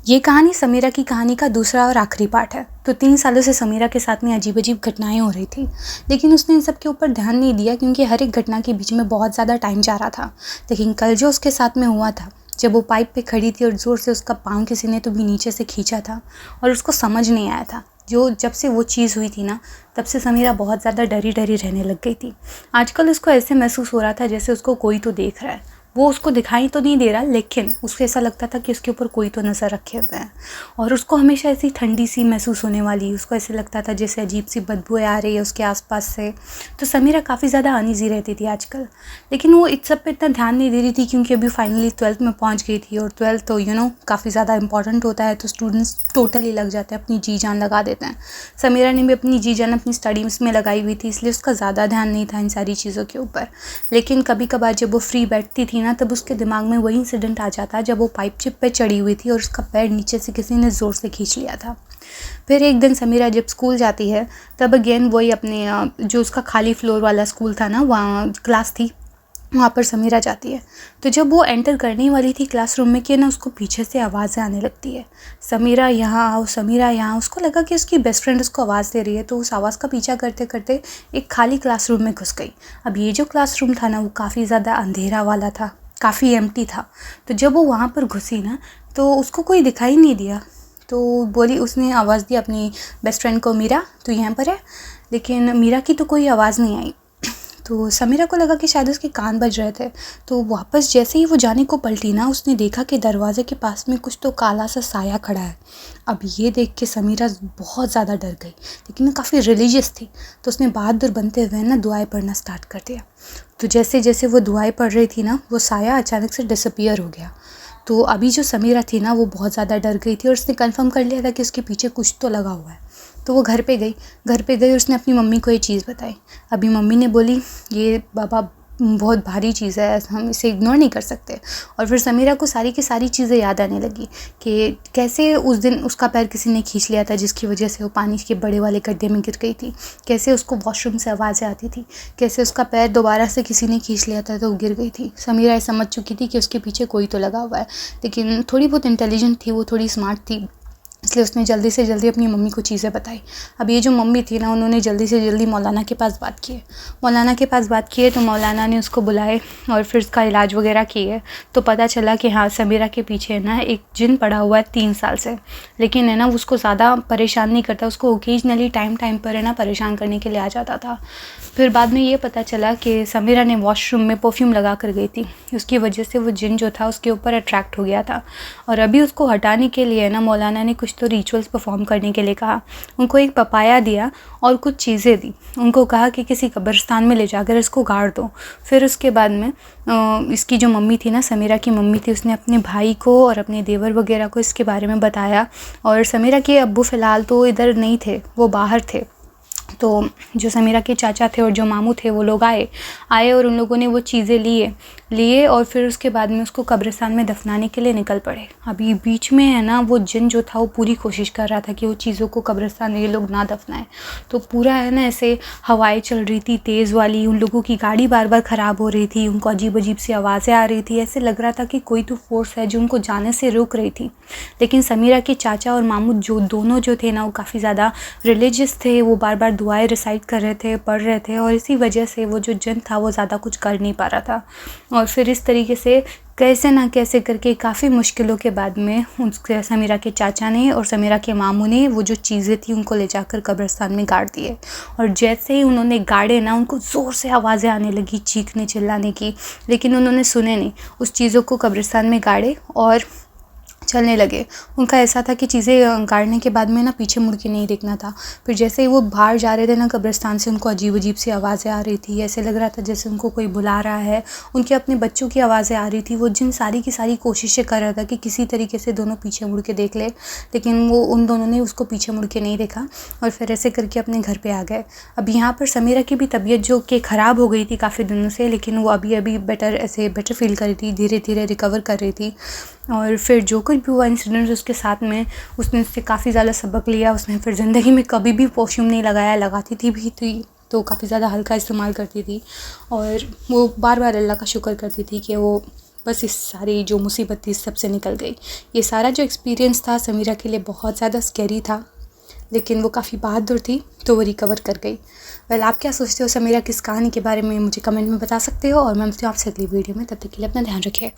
ये कहानी समीरा की कहानी का दूसरा और आखिरी पार्ट है। तो 3 सालों से समीरा के साथ में अजीब-अजीब घटनाएं हो रही थी, लेकिन उसने इन सब के ऊपर ध्यान नहीं दिया क्योंकि हर एक घटना के बीच में बहुत ज़्यादा टाइम जा रहा था। लेकिन कल जो उसके साथ में हुआ था, जब वो पाइप पे खड़ी थी और ज़ोर से उसका पाँव किसी ने तो भी नीचे से खींचा था और उसको समझ नहीं आया था। जब से वो चीज़ हुई थी ना, तब से समीरा बहुत ज़्यादा डरी-डरी रहने लग गई थी। आजकल उसको ऐसे महसूस हो रहा था जैसे उसको कोई तो देख रहा है। वो उसको दिखाई तो नहीं दे रहा, लेकिन उसको ऐसा लगता था कि उसके ऊपर कोई तो नज़र रखे हुए हैं और उसको हमेशा ऐसी ठंडी सी महसूस होने वाली। उसको ऐसे लगता था जैसे अजीब सी बदबू आ रही है उसके आसपास से। तो समीरा काफ़ी ज़्यादा अनईज़ी रहती थी आजकल, लेकिन वो इस सब पे इतना ध्यान नहीं दे रही थी क्योंकि अभी फाइनली 12th में पहुंच गई थी और 12th तो काफ़ी ज़्यादा इंपॉर्टेंट होता है। तो स्टूडेंट्स टोटली लग जाते हैं, अपनी जी जान लगा देते हैं। समीरा ने भी अपनी जी जान अपनी स्टडीज़ में लगाई हुई थी, इसलिए उसका ज़्यादा ध्यान नहीं था इन सारी चीज़ों के ऊपर। लेकिन कभी कभार जब वो फ्री बैठती थी ना, तब उसके दिमाग में वही इंसिडेंट आ जाता जब वो पाइप चिप पे चढ़ी हुई थी और उसका पैर नीचे से किसी ने ज़ोर से खींच लिया था। फिर एक दिन समीरा जब स्कूल जाती है, तब अगेन वही अपने जो उसका खाली फ्लोर वाला स्कूल था ना, वहाँ क्लास थी, वहाँ पर समीरा जाती है। तो जब वो एंटर करने वाली थी क्लासरूम में कि ना, उसको पीछे से आवाज़ें आने लगती है, समीरा यहाँ आओ, समीरा यहाँ। उसको लगा कि उसकी बेस्ट फ्रेंड उसको आवाज़ दे रही है, तो उस आवाज़ का पीछा करते करते एक खाली क्लासरूम में घुस गई। अब ये जो क्लासरूम था ना, वो काफ़ी ज़्यादा अंधेरा वाला था, काफ़ी एम्प्टी था। तो जब वो वहाँ पर घुसी ना, तो उसको कोई दिखाई नहीं दिया। तो बोली, उसने आवाज़ दी अपनी बेस्ट फ्रेंड को, मीरा तू यहाँ पर है। लेकिन मीरा की तो कोई आवाज़ नहीं आई। तो समीरा को लगा कि शायद उसके कान बज रहे थे। तो वापस जैसे ही वो जाने को पलटी ना, उसने देखा कि दरवाजे के पास में कुछ तो काला सा साया खड़ा है। अब ये देख के समीरा बहुत ज़्यादा डर गई, लेकिन काफ़ी रिलीजियस थी, तो उसने बहादुर बनते हुए ना दुआएं पढ़ना स्टार्ट कर दिया। तो जैसे जैसे वो दुआएं पढ़ रही थी ना, वो साया अचानक से डिसअपियर हो गया। तो अभी जो समीरा थी ना, वो बहुत ज़्यादा डर गई थी और उसने कंफर्म कर लिया था कि उसके पीछे कुछ तो लगा हुआ है। तो वो घर पे गई और उसने अपनी मम्मी को ये चीज़ बताई। अभी मम्मी ने बोली, ये बाबा बहुत भारी चीज़ है, हम इसे इग्नोर नहीं कर सकते। और फिर समीरा को सारी की सारी चीज़ें याद आने लगी कि कैसे उस दिन उसका पैर किसी ने खींच लिया था, जिसकी वजह से वो पानी के बड़े वाले गड्ढे में गिर गई थी। कैसे उसको वॉशरूम से आवाज़ें आती थी, कैसे उसका पैर दोबारा से किसी ने खींच लिया था तो वो गिर गई थी। समीरा ये समझ चुकी थी कि उसके पीछे कोई तो लगा हुआ है, लेकिन थोड़ी बहुत इंटेलिजेंट थी, वो थोड़ी स्मार्ट थी, इसलिए उसने जल्दी से जल्दी अपनी मम्मी को चीज़ें बताई। अब ये जो मम्मी थी ना, उन्होंने जल्दी से जल्दी मौलाना के पास बात की है। तो मौलाना ने उसको बुलाए और फिर उसका इलाज वगैरह किए। तो पता चला कि हाँ, समीरा के पीछे ना एक जिन पड़ा हुआ है 3 साल से, लेकिन है ना उसको ज़्यादा परेशान नहीं करता, उसको ओकेजनली टाइम पर है ना परेशान करने के लिए आ जाता था। फिर बाद में ये पता चला कि समीरा ने वॉशरूम में परफ्यूम लगा कर गई थी, उसकी वजह से वो जिन जो था उसके ऊपर अट्रैक्ट हो गया था। और अभी उसको हटाने के लिए ना मौलाना ने कुछ तो रिचुअल्स परफॉर्म करने के लिए कहा। उनको एक पपाया दिया और कुछ चीज़ें दी। उनको कहा कि किसी कब्रिस्तान में ले जाकर इसको गाड़ दो। फिर उसके बाद में इसकी जो मम्मी थी ना, समीरा की मम्मी थी, उसने अपने भाई को और अपने देवर वगैरह को इसके बारे में बताया। और समीरा के अब्बू फ़िलहाल तो इधर नहीं थे, वो बाहर थे। तो जो समीरा के चाचा थे और जो मामू थे, वो लोग आए और उन लोगों ने वो चीज़ें लिए और फिर उसके बाद में उसको कब्रिस्तान में दफनाने के लिए निकल पड़े। अभी बीच में है ना, वो जिन जो था वो पूरी कोशिश कर रहा था कि वो चीज़ों को कब्रिस्तान में ये लोग ना दफनाएं। तो पूरा है ना ऐसे हवाएं चल रही थी तेज़ वाली, उन लोगों की गाड़ी बार बार ख़राब हो रही थी, उनको अजीब अजीब सी आवाज़ें आ रही थी। ऐसे लग रहा था कि कोई तो फोर्स है जो उनको जाने से रोक रही थी। लेकिन समीरा के चाचा और मामू जो दोनों जो थे ना, वो काफ़ी ज़्यादा रिलीजियस थे, वो बार बार दुआएं रिसाइट कर रहे थे, पढ़ रहे थे, और इसी वजह से वो जो जिन था वो ज़्यादा कुछ कर नहीं पा रहा था। और फिर इस तरीके से कैसे ना कैसे करके काफ़ी मुश्किलों के बाद में उसके समीरा के चाचा ने और समीरा के मामू ने वो जो चीज़ें थी उनको ले जाकर कब्रिस्तान में गाड़ दिए। और जैसे ही उन्होंने गाड़े ना, उनको ज़ोर से आवाज़ें आने लगी, चीखने चिल्लाने की, लेकिन उन्होंने सुने नहीं। उस चीज़ों को कब्रिस्तान में गाड़े और चलने लगे। उनका ऐसा था कि चीज़ें गाड़ने के बाद में ना पीछे मुड़ के नहीं देखना था। फिर जैसे ही वो बाहर जा रहे थे ना कब्रिस्तान से, उनको अजीब अजीब सी आवाज़ें आ रही थी, ऐसे लग रहा था जैसे उनको कोई बुला रहा है। उनके अपने बच्चों की आवाज़ें आ रही थी। वो जिन सारी की सारी कोशिशें कर रहा था कि किसी तरीके से दोनों पीछे मुड़ के देख ले, लेकिन वो उन दोनों ने उसको पीछे मुड़ के नहीं देखा और फिर ऐसे करके अपने घर पर आ गए। अब यहाँ पर समीरा की भी तबीयत जो कि ख़राब हो गई थी काफ़ी दिनों से, लेकिन वो अभी बेटर फील कर रही थी, धीरे धीरे रिकवर कर रही थी। और फिर जो कुछ भी हुआ इंसिडेंट उसके साथ में, उसने उससे काफ़ी ज़्यादा सबक लिया। उसने फिर ज़िंदगी में कभी भी परफ्यूम नहीं लगाया, लगाती थी भी थी तो काफ़ी ज़्यादा हल्का इस्तेमाल करती थी। और वो बार बार अल्लाह का शुक्र करती थी कि वो बस इस सारी जो मुसीबत थी सबसे निकल गई। ये सारा जो एक्सपीरियंस था समीरा के लिए बहुत ज़्यादा स्कैरी था, लेकिन वो काफ़ी बहादुर थी तो वो रिकवर कर गई। वेल, आप क्या सोचते हो समीरा की इस कहानी के बारे में मुझे कमेंट में बता सकते हो, और मैं मिलती हूँ आपसे अगली वीडियो में। तब तक के लिए अपना ध्यान रखिए।